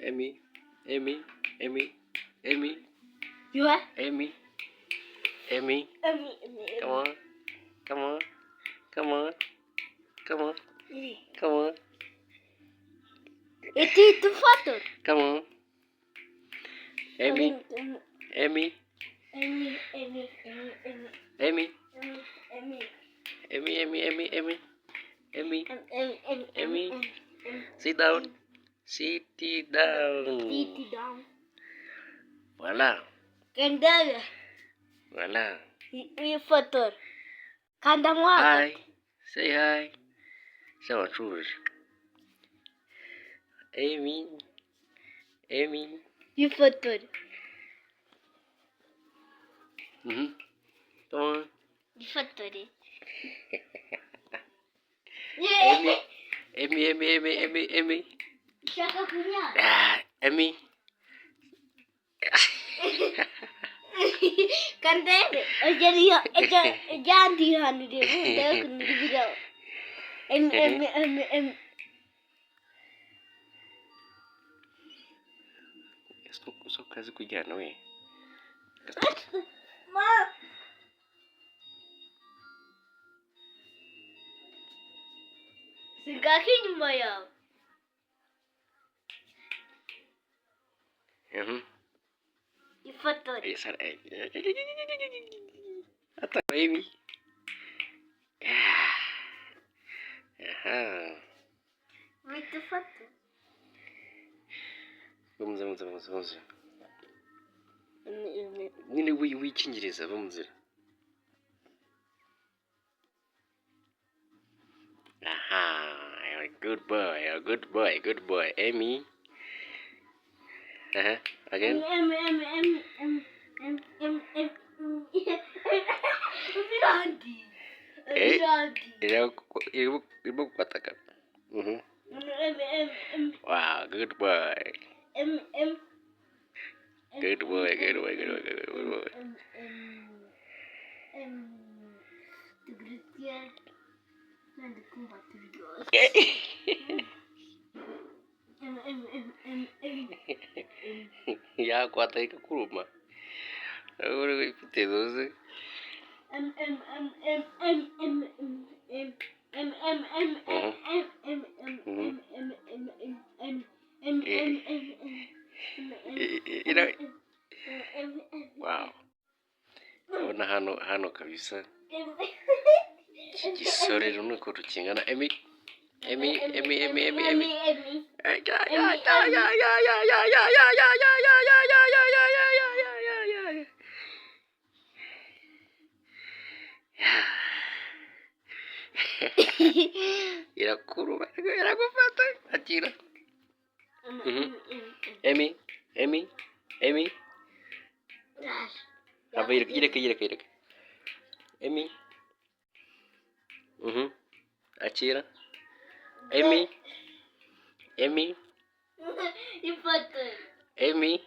Amy, Amy, Amy, Amy. You what? Amy. Amy. Amy. Come on. Come on. Come on. Come on. Come on. Itu foto. Come on. Amy. Amy. Amy. Amy. Amy. Amy. Amy. Amy. Amy. Sit down. Sit down. Sit down. Voilà. Kendall. Voilà. You foto. Kanda mwaka. Hi. Say hi. Sawa truth. Amy. Amy. You foto. Come on. You foto. Amy. Shaka kunya. Amy. Kandele. Jadi jangan dihanu dia. Dia kena video. So kazi kujana we. Ma. Sigaki nyuma yao. Ifoto. Yes, Ata Amy. Muito foto. Vamos. Nini w'icyingereza bamuzira. You're a good boy. Amy. Again. Irimo kwataka. Wow, good boy. Good boy. Ya kwata ikakuruma. Uri ifite zoze. Wow. Urabona hano kabisa. Igisore rumwe ko rukingana. Amy. Irakuruma, iragufata, akira. Amy. Aba ireke. Amy. Akira. Amy. Ifoto. Amy.